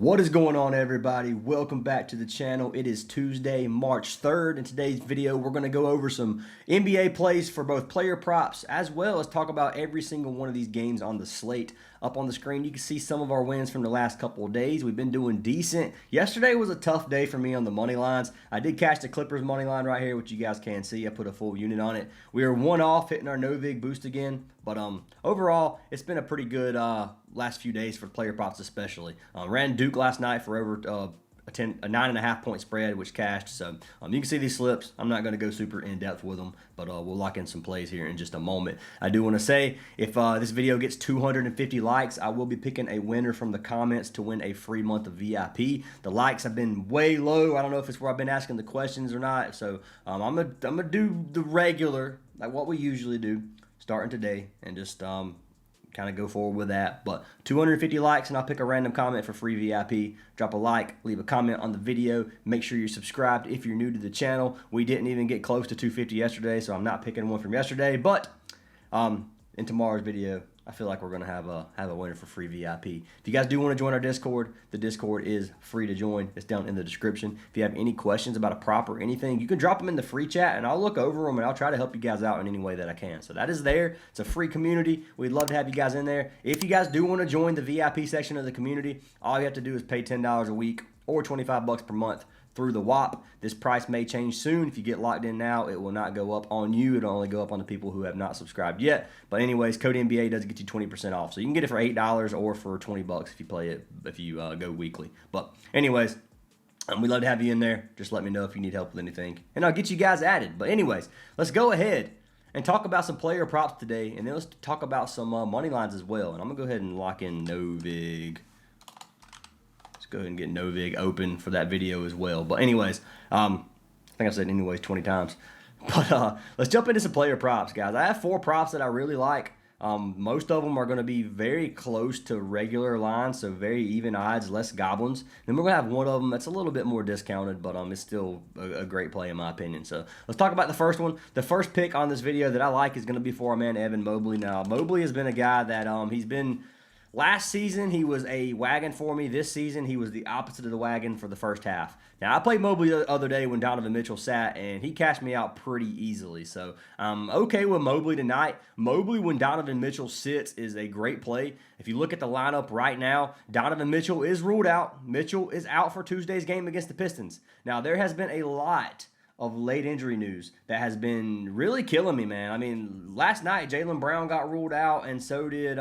What is going on, everybody? Welcome back to the channel. It is Tuesday, March 3rd. In today's video, we're going to go over some NBA plays for both player props as well as talk about every single one of these games on the slate. Up on the screen, you can see some of our wins from the last couple of days. We've been doing decent. Yesterday was a tough day for me on the money lines. I did catch the Clippers money line right here, which you guys can see. I put a full unit on it. We are one off, hitting our no-vig boost again. But overall, it's been a pretty good last few days for player props especially. Ran Duke last night for over a 9.5 point spread, which cashed. So you can see these slips. I'm not going to go super in depth with them, but we'll lock in some plays here in just a moment. I do want to say, if this video gets 250 likes, I will be picking a winner from the comments to win a free month of VIP. The likes have been way low. I don't know if it's where I've been asking the questions or not. So I'm gonna do the regular, like what we usually do, starting today, and just kind of go forward with that. But 250 likes and I'll pick a random comment for free VIP. Drop a like, leave a comment on the video. Make sure you're subscribed if you're new to the channel. We didn't even get close to 250 yesterday, so I'm not picking one from yesterday. But in tomorrow's video, I feel like we're going to have a winner for free VIP. If you guys do want to join our Discord, the Discord is free to join. It's down in the description. If you have any questions about a prop or anything, you can drop them in the free chat, and I'll look over them, and I'll try to help you guys out in any way that I can. So that is there. It's a free community. We'd love to have you guys in there. If you guys do want to join the VIP section of the community, all you have to do is pay $10 a week or $25 per month through the WAP. This price may change soon. If you get locked in now, it will not go up on you. It'll only go up on the people who have not subscribed yet. But anyways, code NBA does get you 20% off. So you can get it for $8 or for $20 if you play it, if you go weekly. But anyways, we'd love to have you in there. Just let me know if you need help with anything, and I'll get you guys added. But anyways, let's go ahead and talk about some player props today, and then let's talk about some money lines as well. And I'm going to go ahead and lock in no-vig. Go ahead and get no-vig open for that video as well. But anyways, I think I've said anyways 20 times. But let's jump into some player props, guys. I have 4 props that I really like. Most of them are going to be very close to regular lines, so very even odds, less goblins. Then we're going to have one of them that's a little bit more discounted, but it's still a great play in my opinion. So let's talk about the first one. The first pick on this video that I like is going to be for our man Evan Mobley. Now, Mobley has been a guy that he's been... Last season, he was a wagon for me. This season, he was the opposite of the wagon for the first half. Now, I played Mobley the other day when Donovan Mitchell sat, and he cashed me out pretty easily. So, I'm okay with Mobley tonight. Mobley, when Donovan Mitchell sits, is a great play. If you look at the lineup right now, Donovan Mitchell is ruled out. Mitchell is out for Tuesday's game against the Pistons. Now, there has been a lot of late injury news that has been really killing me, man. I mean, last night, Jaylen Brown got ruled out, and so did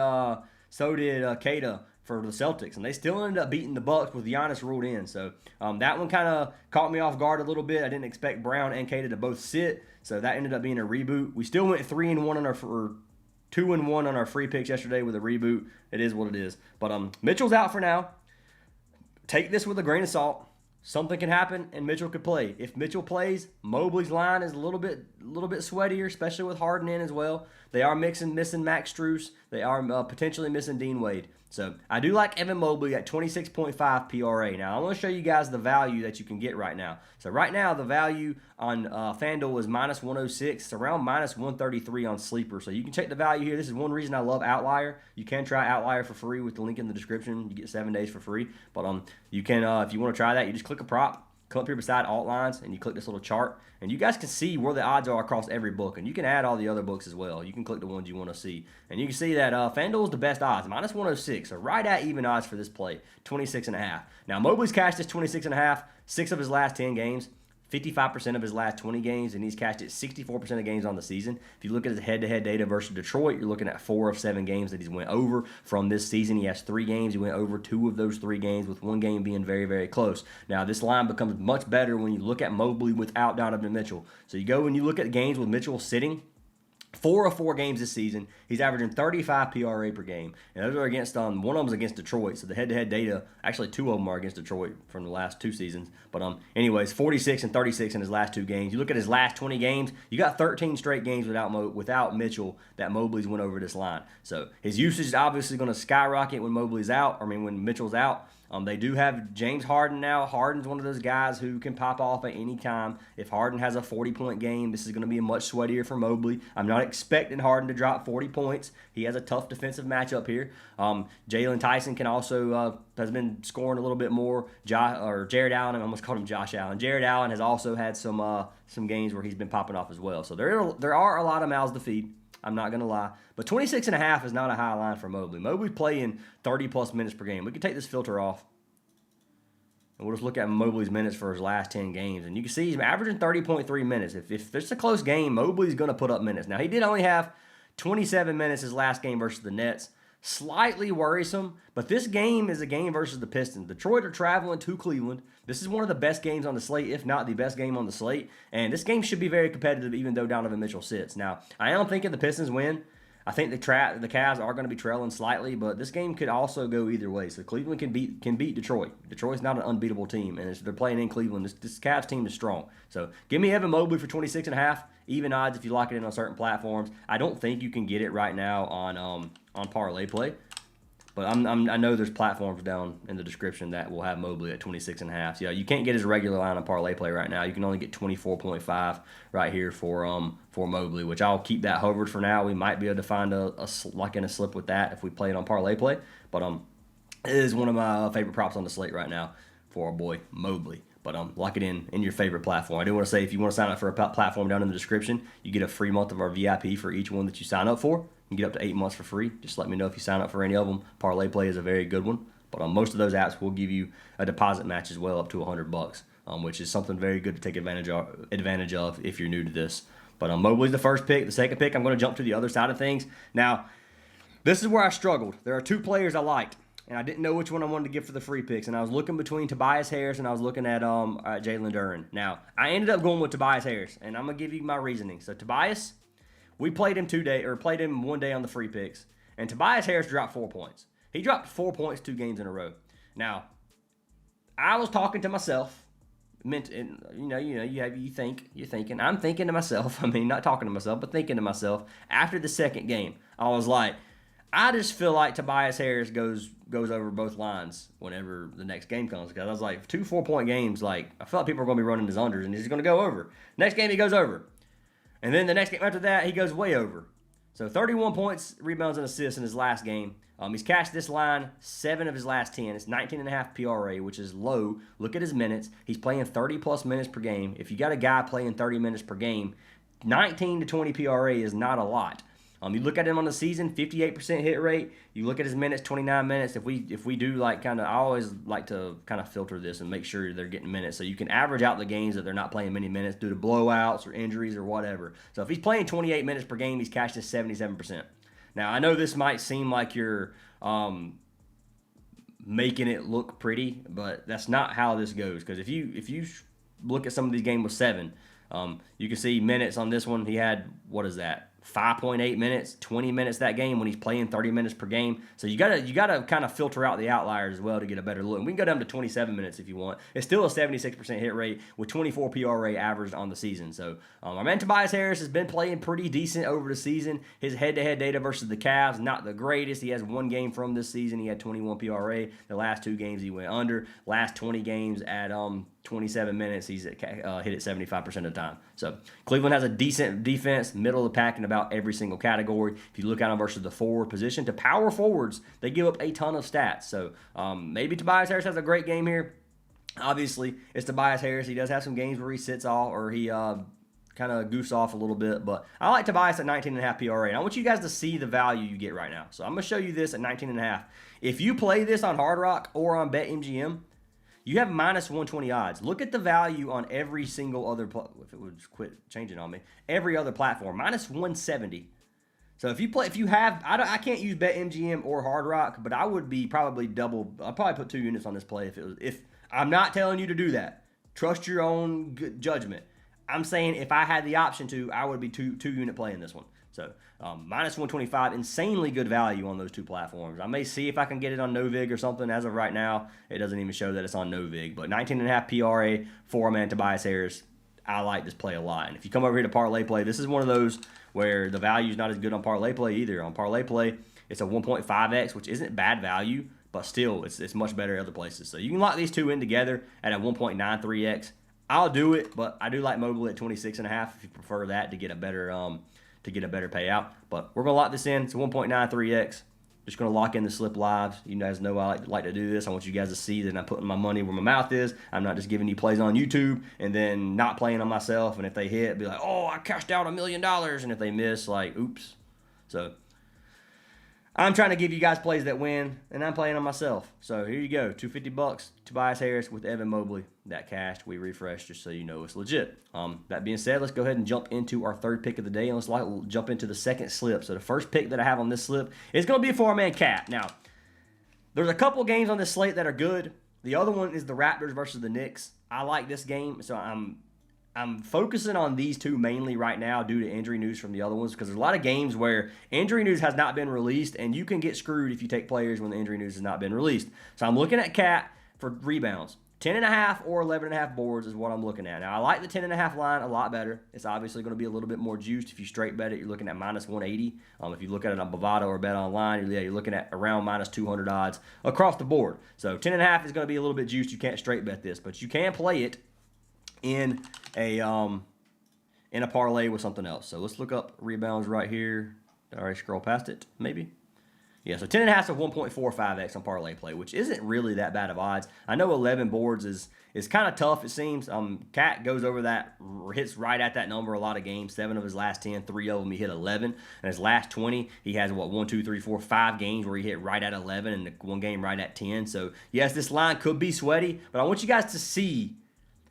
Kata for the Celtics, and they still ended up beating the Bucks with Giannis ruled in. So that one kind of caught me off guard a little bit. I didn't expect Brown and Kata to both sit, so that ended up being a reboot. We still went 3-1 on our 2-1 on our free picks yesterday with a reboot. It is what it is. But Mitchell's out for now. Take this with a grain of salt. Something can happen, and Mitchell could play. If Mitchell plays, Mobley's line is a little bit sweatier, especially with Harden in as well. They are missing Max Strus. They are potentially missing Dean Wade. So I do like Evan Mobley at 26.5 PRA. Now, I want to show you guys the value that you can get right now. So right now, the value on FanDuel is minus 106. It's around minus 133 on Sleeper. So you can check the value here. This is one reason I love Outlier. You can try Outlier for free with the link in the description. You get 7 days for free. But you can, if you want to try that, you just click a prop. Come up here beside alt lines, and you click this little chart, and you guys can see where the odds are across every book, and you can add all the other books as well. You can click the ones you want to see, and you can see that FanDuel is the best odds, minus 106, so right at even odds for this play, 26.5. Now, Mobley's cashed this 26.5, 6 of his last 10 games, 55% of his last 20 games, and he's cashed it 64% of games on the season. If you look at his head-to-head data versus Detroit, you're looking at 4 of 7 games that he's went over from this season. He has 3 games. He went over 2 of those 3 games, with 1 game being very, very close. Now, this line becomes much better when you look at Mobley without Donovan Mitchell. So you go and you look at games with Mitchell sitting. 4 of 4 games this season, he's averaging 35 PRA per game, and those are against one of them is against Detroit. So the head-to-head data, actually 2 of them are against Detroit from the last 2 seasons. But anyways, 46 and 36 in his last 2 games. You look at his last 20 games, you got 13 straight games without Mitchell that Mobley's went over this line. So his usage is obviously going to skyrocket when Mobley's out. When Mitchell's out. They do have James Harden now. Harden's one of those guys who can pop off at any time. If Harden has a 40-point game, this is going to be much sweatier for Mobley. I'm not expecting Harden to drop 40 points. He has a tough defensive matchup here. Jalen Tyson can also has been scoring a little bit more. Jared Allen, I almost called him Josh Allen. Jared Allen has also had some games where he's been popping off as well. So there are a lot of mouths to feed. I'm not going to lie. But 26.5 is not a high line for Mobley. Mobley's playing 30-plus minutes per game. We can take this filter off, and we'll just look at Mobley's minutes for his last 10 games. And you can see he's averaging 30.3 minutes. If it's a close game, Mobley's going to put up minutes. Now, he did only have 27 minutes his last game versus the Nets. Slightly worrisome, but this game is a game versus the Pistons. Detroit are traveling to Cleveland. This is one of the best games on the slate, if not the best game on the slate. And this game should be very competitive, even though Donovan Mitchell sits. Now, I am thinking the Pistons win. I think the Cavs are going to be trailing slightly, but this game could also go either way. So Cleveland can beat Detroit. Detroit's not an unbeatable team, and they're playing in Cleveland. This Cavs team is strong. So give me Evan Mobley for 26.5. Even odds if you lock it in on certain platforms. I don't think you can get it right now on parlay play, but I know there's platforms down in the description that will have Mobley at 26.5. So, yeah, you can't get his regular line on parlay play right now. You can only get 24.5 right here for Mobley, which I'll keep that hovered for now. We might be able to find a lock in a slip with that if we play it on parlay play, but it is one of my favorite props on the slate right now for our boy Mobley. But lock it in your favorite platform. I do want to say, if you want to sign up for a platform down in the description, you get a free month of our VIP for each one that you sign up for. You can get up to 8 months for free. Just let me know if you sign up for any of them. Parlay Play is a very good one. But on most of those apps, we'll give you a deposit match as well, up to $100, which is something very good to take advantage of if you're new to this. But Mobley's the first pick. The second pick, I'm going to jump to the other side of things. Now, this is where I struggled. There are two players I liked, and I didn't know which one I wanted to get for the free picks. And I was looking between Tobias Harris and I was looking at Jalen Duren. Now, I ended up going with Tobias Harris, and I'm going to give you my reasoning. So, Tobias, we played him played him one day on the free picks, and Tobias Harris dropped 4 points. He dropped 4 points 2 games in a row. Now, I was talking to myself. You're thinking. I'm thinking to myself. I mean, not talking to myself, but thinking to myself. After the second game, I was like, I just feel like Tobias Harris goes over both lines whenever the next game comes. Because I was like, 2 4-point games, like, I felt like people are going to be running his unders, and he's going to go over. Next game, he goes over. And then the next game after that, he goes way over. So 31 points, rebounds, and assists in his last game. He's cashed this line 7 of his last 10. It's 19.5 PRA, which is low. Look at his minutes. He's playing 30-plus minutes per game. If you got a guy playing 30 minutes per game, 19 to 20 PRA is not a lot. You look at him on the season, 58% hit rate. You look at his minutes, 29 minutes. If we do like kind of, I always like to kind of filter this and make sure they're getting minutes. So you can average out the games that they're not playing many minutes due to blowouts or injuries or whatever. So if he's playing 28 minutes per game, he's cashed at 77%. Now, I know this might seem like you're making it look pretty, but that's not how this goes. Because if you look at some of these games with 7, you can see minutes on this one. He had, 5.8 minutes, 20 minutes that game when he's playing 30 minutes per game. So you gotta kind of filter out the outliers as well to get a better look. And we can go down to 27 minutes if you want. It's still a 76% hit rate with 24 PRA averaged on the season. So our man Tobias Harris has been playing pretty decent over the season. His head-to-head data versus the Cavs, not the greatest. He has 1 game from this season. He had 21 PRA. The last 2 games he went under. Last 20 games at 27 minutes, he's hit it 75% of the time. So Cleveland has a decent defense, middle of the pack in about every single category. If you look at them versus the forward position, to power forwards, they give up a ton of stats. So maybe Tobias Harris has a great game here. Obviously, it's Tobias Harris. He does have some games where he sits off or he kind of goofs off a little bit. But I like Tobias at 19.5 PRA. And I want you guys to see the value you get right now. So I'm going to show you this at 19.5. If you play this on Hard Rock or on BetMGM, you have minus 120 odds. Look at the value on every single other, if it would quit changing on me, every other platform, minus 170. So if you have, I can't use BetMGM or Hard Rock, but I would be probably double. I'd probably put 2 units on this play if I'm not telling you to do that. Trust your own good judgment. I'm saying if I had the option to, I would be two unit play in this one. So minus 125, insanely good value on those 2 platforms. I may see if I can get it on Novig or something. As of right now, it doesn't even show that it's on Novig. But 19.5 PRA for a man Tobias Harris. I like this play a lot. And if you come over here to Parlay Play, this is one of those where the value is not as good on Parlay Play either. On Parlay Play, it's a 1.5x, which isn't bad value, but still, it's much better other places. So you can lock these two in together at a 1.93x. I'll do it, but I do like Mobley at 26.5 if you prefer that to get a better payout. But we're gonna lock this in. It's 1.93x. Just gonna lock in the slip lives. You guys know I like to do this. I want you guys to see that I'm putting my money where my mouth is. I'm not just giving you plays on YouTube and then not playing on myself. And if they hit, be like, oh, I cashed out $1 million. And if they miss, like, oops. So I'm trying to give you guys plays that win, and I'm playing on myself. So here you go, $250. Tobias Harris with Evan Mobley. That cashed. We refreshed just so you know it's legit. That being said, let's go ahead and jump into our third pick of the day, and let's jump into the second slip. So the first pick that I have on this slip is going to be a four-man Cat. Now, there's a couple games on this slate that are good. The other one is the Raptors versus the Knicks. I like this game, so I'm focusing on these two mainly right now due to injury news from the other ones because there's a lot of games where injury news has not been released, and you can get screwed if you take players when the injury news has not been released. So I'm looking at Cat for rebounds. 10.5 or 11.5 boards is what I'm looking at. Now, I like the 10.5 line a lot better. It's obviously going to be a little bit more juiced. If you straight bet it, you're looking at minus 180. If you look at it on Bovada or Bet Online, you're looking at around minus 200 odds across the board. So 10.5 is going to be a little bit juiced. You can't straight bet this, but you can play it in a parlay with something else. So let's look up rebounds right here. All right, scroll past it, maybe. Yeah, so 10.5 to 1.45x on parlay play, which isn't really that bad of odds. I know 11 boards is kind of tough, it seems. Cat goes over that, hits right at that number a lot of games. 7 of his last 10, 3 of them he hit 11. And his last 20, he has, 5 games where he hit right at 11 and one game right at 10. So, yes, this line could be sweaty, but I want you guys to see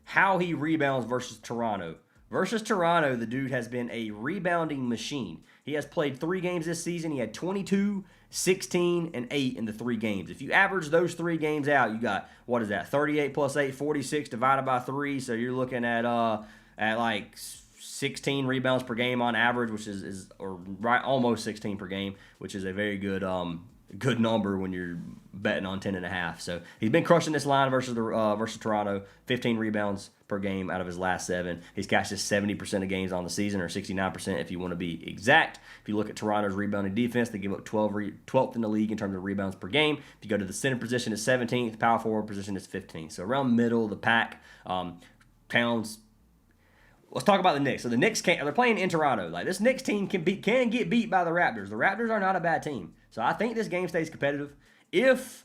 how he rebounds versus Toronto. Versus Toronto, the dude has been a rebounding machine. He has played 3 games this season. He had 22, 16, and 8 in the 3 games. If you average those 3 games out, you got, 38 plus 8, 46 divided by 3. So you're looking at like 16 rebounds per game on average, which is right almost 16 per game, which is a very good number when you're betting on 10.5. So he's been crushing this line versus Toronto. 15 rebounds per game out of his last 7. He's cashed this 70% of games on the season, or 69% if you want to be exact. If you look at Toronto's rebounding defense, they give up 12th in the league in terms of rebounds per game. If you go to the center position, it's 17th. Power forward position is 15th. So around middle of the pack. Towns. Let's talk about the Knicks. So the Knicks they're playing in Toronto. Like, this Knicks team can get beat by the Raptors. The Raptors are not a bad team. So I think this game stays competitive. If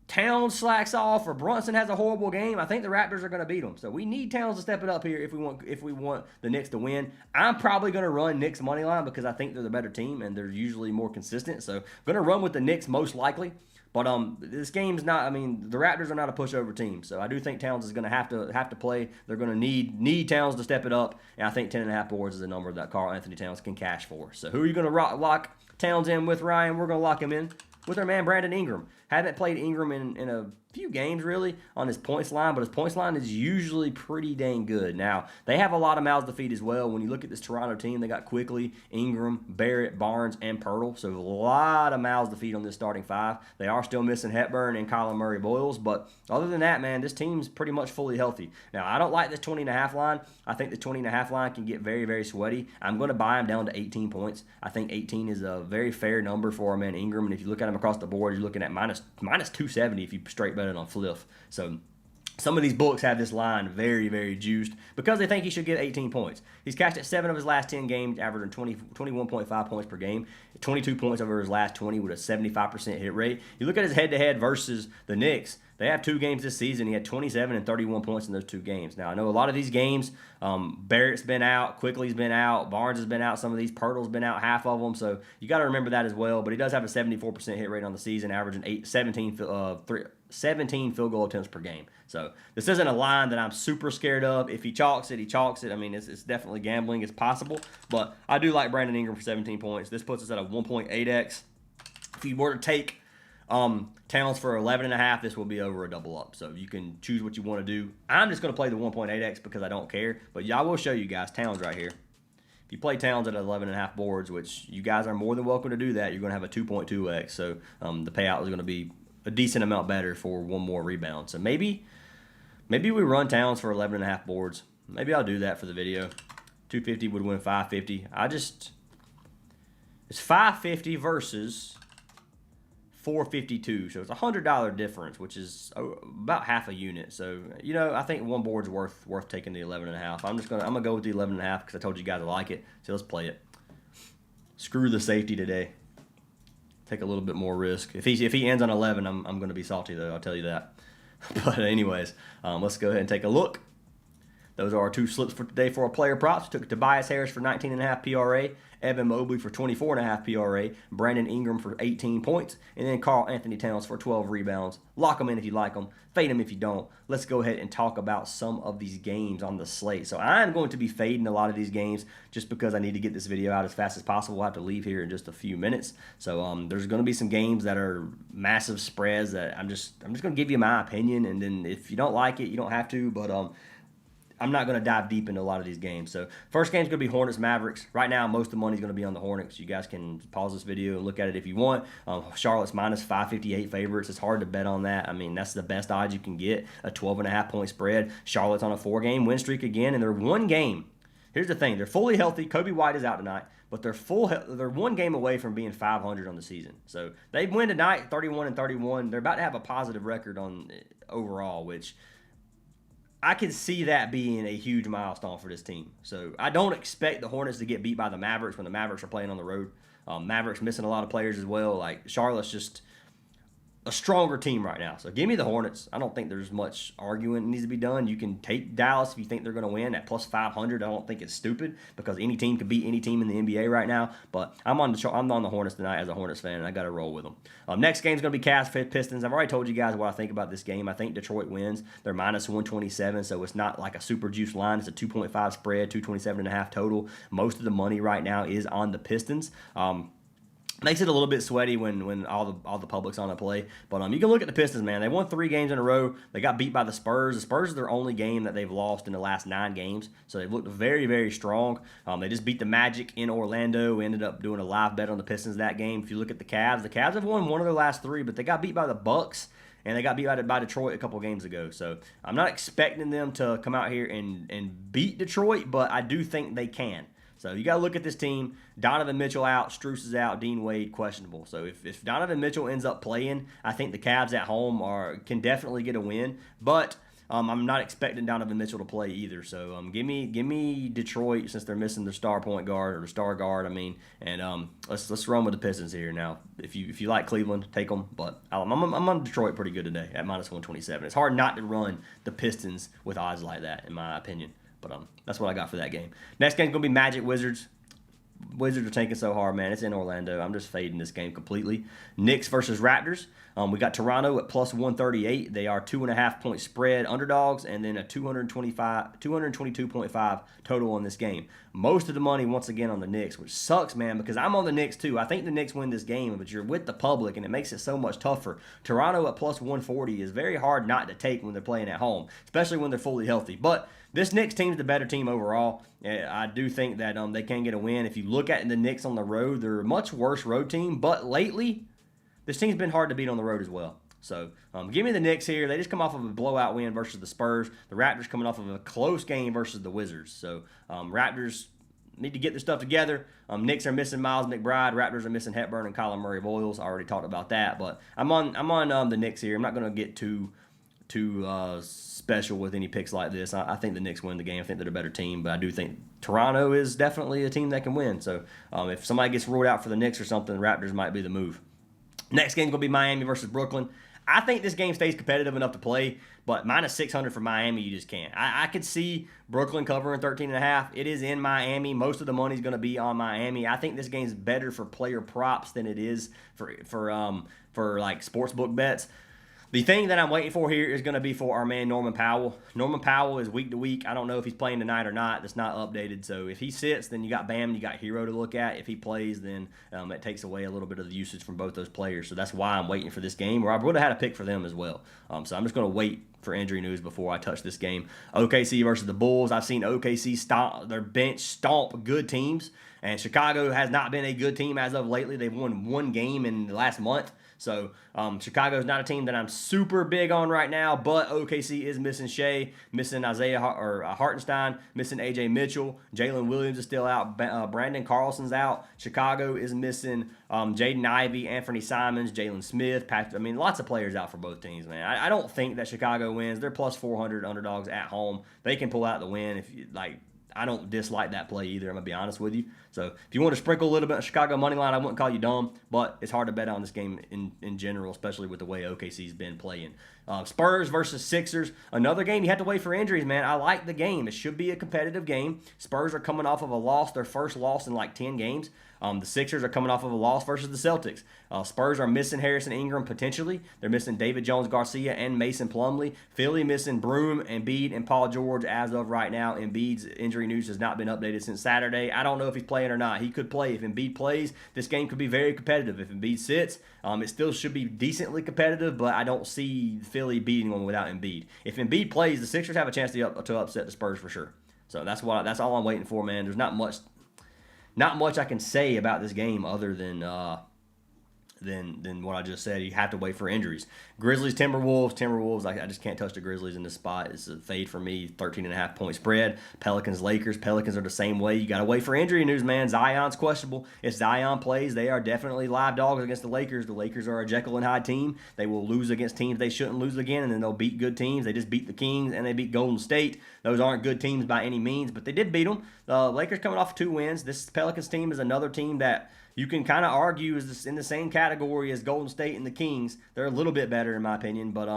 Towns slacks off or Brunson has a horrible game, I think the Raptors are going to beat them. So we need Towns to step it up here if we want the Knicks to win. I'm probably going to run Knicks money line because I think they're the better team and they're usually more consistent. So I'm going to run with the Knicks most likely. But this game's not. I mean, the Raptors are not a pushover team, so I do think Towns is going to have to play. They're going to need Towns to step it up, and I think 10.5 boards is a number that Karl Anthony Towns can cash for. So who are you going to lock Towns in with, Ryan? We're going to lock him in with our man Brandon Ingram. Haven't played Ingram in a few games really on his points line, but his points line is usually pretty dang good. Now, they have a lot of mouths to feed as well. When you look at this Toronto team, they got Quickly, Ingram, Barrett, Barnes, and Pirtle. So a lot of mouths to feed on this starting 5. They are still missing Hepburn and Colin Murray-Boyles, but other than that, man, this team's pretty much fully healthy. Now, I don't like this 20.5 line. I think the 20.5 line can get very, very sweaty. I'm going to buy him down to 18 points. I think 18 is a very fair number for our man Ingram, and if you look at him across the board, you're looking at minus 270 if you straight bet it on Fliff. So some of these books have this line very, very juiced because they think he should get 18 points. He's cashed at 7 of his last 10 games, averaging 21.5 points per game, 22 points over his last 20 with a 75% hit rate. You look at his head-to-head versus the Knicks. They have 2 games this season. He had 27 and 31 points in those 2 games. Now, I know a lot of these games, Barrett's been out, Quickly's been out, Barnes has been out, some of these, Pirtle's been out, half of them, so you got to remember that as well. But he does have a 74% hit rate on the season, averaging 17 field goal attempts per game. So this isn't a line that I'm super scared of. If he chalks it, he chalks it. I mean, it's definitely gambling. It's possible. But I do like Brandon Ingram for 17 points. This puts us at a 1.8x. If you were to take Towns for 11.5, this will be over a double up. So you can choose what you want to do. I'm just going to play the 1.8x because I don't care. But yeah, I will show you guys Towns right here. If you play Towns at 11.5 boards, which you guys are more than welcome to do that, you're going to have a 2.2x. So the payout is going to be a decent amount better for one more rebound. So maybe we run Towns for 11.5 boards. Maybe I'll do that for the video. 250 would win 550. It's 550 versus 452. So it's a $100 difference, which is about half a unit. So, I think one board's worth taking the 11.5. I'm gonna go with the 11.5 because I told you guys I like it. So let's play it. Screw the safety today. Take a little bit more risk. If he ends on 11, I'm gonna be salty though. I'll tell you that. But anyways, let's go ahead and take a look. Those are our two slips for today for our player props. Took Tobias Harris for 19.5 PRA, Evan Mobley for 24.5 PRA, Brandon Ingram for 18 points, and then Karl Anthony Towns for 12 rebounds. Lock them in if you like them. Fade them if you don't. Let's go ahead and talk about some of these games on the slate. So I'm going to be fading a lot of these games just because I need to get this video out as fast as possible. We'll have to leave here in just a few minutes. So there's going to be some games that are massive spreads that I'm just going to give you my opinion, and then if you don't like it, you don't have to, but I'm not going to dive deep into a lot of these games. So first game is going to be Hornets Mavericks. Right now, most of the money is going to be on the Hornets. You guys can pause this video and look at it if you want. Charlotte's minus 558 favorites. It's hard to bet on that. I mean, that's the best odds you can get, a 12.5 point spread. Charlotte's on a 4-game win streak again, and they're one game. Here's the thing. They're fully healthy. Kobe White is out tonight, but they're one game away from being 500 on the season. So they win tonight, 31-31. They're about to have a positive record on overall, which I can see that being a huge milestone for this team. So I don't expect the Hornets to get beat by the Mavericks when the Mavericks are playing on the road. Mavericks missing a lot of players as well. Like Charlotte's just a stronger team right now. So give me the Hornets. I don't think there's much arguing that needs to be done. You can take Dallas if you think they're going to win at plus 500. I don't think it's stupid because any team could beat any team in the NBA right now. But I'm on the Hornets tonight as a Hornets fan, and I got to roll with them. Next game is going to be Cavs Pistons. I've already told you guys what I think about this game. I think Detroit wins. They're minus 127, so it's not like a super juice line. It's a 2.5 spread, 227.5 total. Most of the money right now is on the Pistons. Makes it a little bit sweaty when all the public's on a play. But you can look at the Pistons, man. They won 3 games in a row. They got beat by the Spurs. The Spurs are their only game that they've lost in the last 9 games. So they've looked very, very strong. They just beat the Magic in Orlando. We ended up doing a live bet on the Pistons that game. If you look at the Cavs have won one of their last 3, but they got beat by the Bucks. And they got beat by Detroit a couple games ago. So I'm not expecting them to come out here and beat Detroit, but I do think they can. So you got to look at this team. Donovan Mitchell out, Strus is out, Dean Wade questionable. So if Donovan Mitchell ends up playing, I think the Cavs at home can definitely get a win. But I'm not expecting Donovan Mitchell to play either. So give me Detroit since they're missing their star point guard or the star guard. And let's run with the Pistons here. Now, if you like Cleveland, take them. But I'm on Detroit pretty good today at minus 127. It's hard not to run the Pistons with odds like that, in my opinion. But that's what I got for that game. Next game's going to be Magic Wizards. Wizards are tanking so hard, man. It's in Orlando. I'm just fading this game completely. Knicks versus Raptors. We got Toronto at plus 138. They are 2.5 point spread underdogs, and then a 222.5 total on this game. Most of the money, once again, on the Knicks, which sucks, man, because I'm on the Knicks too. I think the Knicks win this game, but you're with the public, and it makes it so much tougher. Toronto at plus 140 is very hard not to take when they're playing at home, especially when they're fully healthy. But this Knicks team is the better team overall. I do think that they can get a win. If you look at the Knicks on the road, they're a much worse road team, but lately, this team's been hard to beat on the road as well. So give me the Knicks here. They just come off of a blowout win versus the Spurs. The Raptors coming off of a close game versus the Wizards. So Raptors need to get their stuff together. Knicks are missing Miles McBride. Raptors are missing Hepburn and Colin Murray-Boyles. I already talked about that. But I'm on the Knicks here. I'm not going to get too special with any picks like this. I think the Knicks win the game. I think they're a better team, but I do think Toronto is definitely a team that can win. So if somebody gets ruled out for the Knicks or something, the Raptors might be the move. Next game is going to be Miami versus Brooklyn. I think this game stays competitive enough to play, but minus 600 for Miami, you just can't. I could see Brooklyn covering 13.5. It is in Miami. Most of the money is going to be on Miami. I think this game's better for player props than it is for like sportsbook bets. The thing that I'm waiting for here is going to be for our man Norman Powell. Norman Powell is week to week. I don't know if he's playing tonight or not. That's not updated. So if he sits, then you got Bam, you got Hero to look at. If he plays, then it takes away a little bit of the usage from both those players. So that's why I'm waiting for this game, or I would have had a pick for them as well. So I'm just going to wait for injury news before I touch this game. OKC versus the Bulls. I've seen OKC stomp their bench stomp good teams, and Chicago has not been a good team as of lately. They've won one game in the last month. So Chicago's not a team that I'm super big on right now, but OKC is missing Shea, missing Isaiah Hartenstein, missing AJ Mitchell. Jalen Williams is still out. Brandon Carlson's out. Chicago is missing Jaden Ivey, Anthony Simons, Jalen Smith, Patrick. I mean, lots of players out for both teams, man. I don't think that Chicago wins. They're plus 400 underdogs at home. They can pull out the win if you like. I don't dislike that play either, I'm going to be honest with you. So if you want to sprinkle a little bit of Chicago money line, I wouldn't call you dumb, but it's hard to bet on this game in general, especially with the way OKC's been playing. Spurs versus Sixers, another game you have to wait for injuries, man. I like the game. It should be a competitive game. Spurs are coming off of a loss, their first loss in like 10 games. The Sixers are coming off of a loss versus the Celtics. Spurs are missing Harrison Ingram potentially. They're missing David Jones-Garcia and Mason Plumlee. Philly missing Broom, Embiid, and Paul George as of right now. Embiid's injury news has not been updated since Saturday. I don't know if he's playing or not. He could play. If Embiid plays, this game could be very competitive. If Embiid sits, it still should be decently competitive, but I don't see Philly beating one without Embiid. If Embiid plays, the Sixers have a chance to upset the Spurs for sure. So that's all I'm waiting for, man. There's not much I can say about this game other than what I just said. You have to wait for injuries. Grizzlies, Timberwolves. I just can't touch the Grizzlies in this spot. It's a fade for me. 13.5 point spread. Pelicans, Lakers. Pelicans are the same way. You got to wait for injury news, man. Zion's questionable. If Zion plays, they are definitely live dogs against the Lakers. The Lakers are a Jekyll and Hyde team. They will lose against teams they shouldn't lose again, and then they'll beat good teams. They just beat the Kings, and they beat Golden State. Those aren't good teams by any means, but they did beat them. The Lakers coming off 2 wins. This Pelicans team is another team that you can kind of argue is in the same category as Golden State and the Kings. They're a little bit better in my opinion, but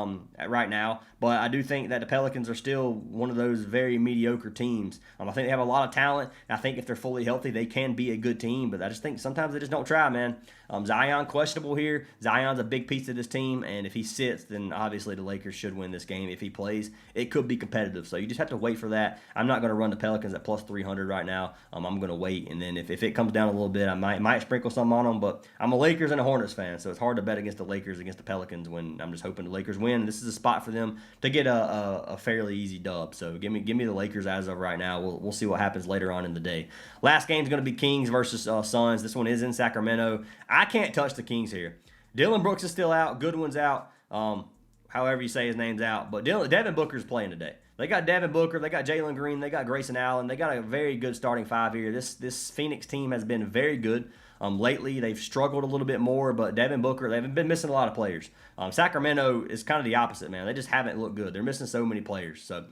right now. But I do think that the Pelicans are still one of those very mediocre teams. I think they have a lot of talent. I think if they're fully healthy, they can be a good team. But I just think sometimes they just don't try, man. Zion questionable here. Zion's a big piece of this team, and if he sits, then obviously the Lakers should win this game. If he plays, it could be competitive. So you just have to wait for that. I'm not going to run the Pelicans at plus 300 right now. I'm going to wait, and then if it comes down a little bit, I might sprinkle some on them. But I'm a Lakers and a Hornets fan, so it's hard to bet against the Lakers against the Pelicans when I'm just hoping the Lakers win. This is a spot for them to get a fairly easy dub. So give me the Lakers as of right now. We'll see what happens later on in the day. Last game is going to be Kings versus Suns. This one is in Sacramento. I can't touch the Kings here. Dylan Brooks is still out. Goodwin's out. However you say his name's out. But Devin Booker's playing today. They got Devin Booker. They got Jalen Green. They got Grayson Allen. They got a very good starting five here. This Phoenix team has been very good. Lately, they've struggled a little bit more, but Devin Booker, they've been missing a lot of players. Sacramento is kind of the opposite, man. They just haven't looked good. They're missing so many players. So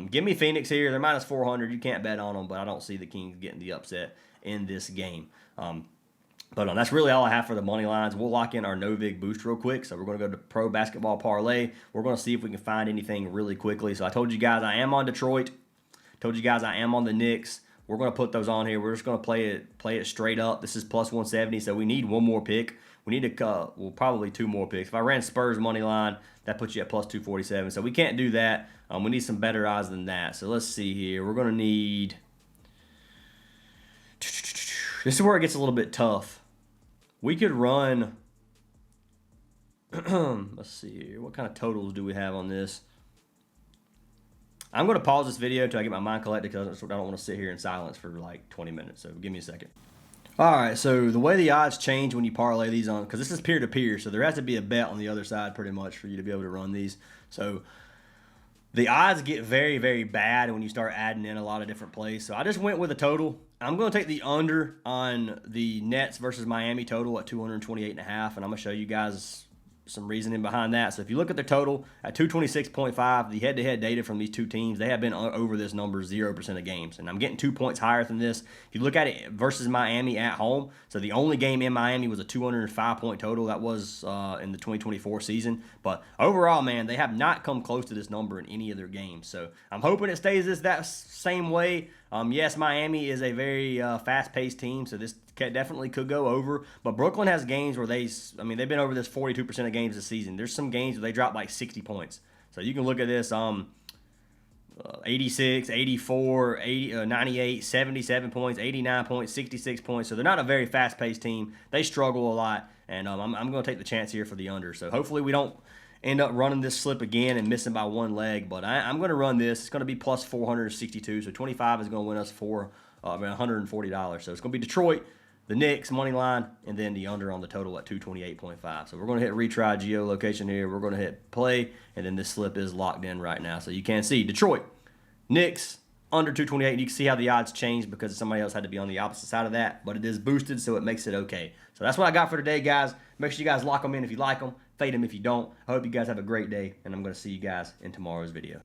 give me Phoenix here. They're minus 400. You can't bet on them, but I don't see the Kings getting the upset in this game. But that's really all I have for the money lines. We'll lock in our no-vig boost real quick. So we're going to go to pro basketball parlay. We're going to see if we can find anything really quickly. So I told you guys I am on Detroit. Told you guys I am on the Knicks. We're going to put those on here. We're just going to play it straight up. This is plus 170, so we need one more pick. We need probably 2 more picks. If I ran Spurs money line, that puts you at plus 247. So we can't do that. We need some better odds than that. So let's see here. We're going to need. This is where it gets a little bit tough. We could run. Let's see here. What kind of totals do we have on this? I'm going to pause this video until I get my mind collected because I don't want to sit here in silence for like 20 minutes. So give me a second. All right, so the way the odds change when you parlay these on, because this is peer-to-peer, so there has to be a bet on the other side pretty much for you to be able to run these. So the odds get very, very bad when you start adding in a lot of different plays. So I just went with a total. I'm going to take the under on the Nets versus Miami total at 228.5, and I'm going to show you guys some reasoning behind that. So if you look at the total at 226.5, the head-to-head data from these two teams, they have been over this number 0% of games. And I'm getting 2 points higher than this. If you look at it versus Miami at home, so the only game in Miami was a 205-point total. That was in the 2024 season. But overall, man, they have not come close to this number in any of their games. So I'm hoping it stays that same way. Yes, Miami is a very fast-paced team, so this definitely could go over. But Brooklyn has games where they've been over this 42% of games this season. There's some games where they drop like 60 points. So you can look at this 86, 84, 80, 98, 77 points, 89 points, 66 points. So they're not a very fast-paced team. They struggle a lot, and I'm going to take the chance here for the under. So hopefully we don't end up running this slip again and missing by one leg. But I'm going to run this. It's going to be plus 462. So 25 is going to win us $140. So it's going to be Detroit the Knicks money line, and then the under on the total at 228.5. So we're going to hit retry geolocation here. We're going to hit play, and then this slip is locked in right now. So you can see Detroit, Knicks, under 228. You can see how the odds changed because somebody else had to be on the opposite side of that, but it is boosted, so it makes it okay. So that's what I got for today, guys. Make sure you guys lock them in if you like them, fade them if you don't. I hope you guys have a great day, and I'm going to see you guys in tomorrow's video.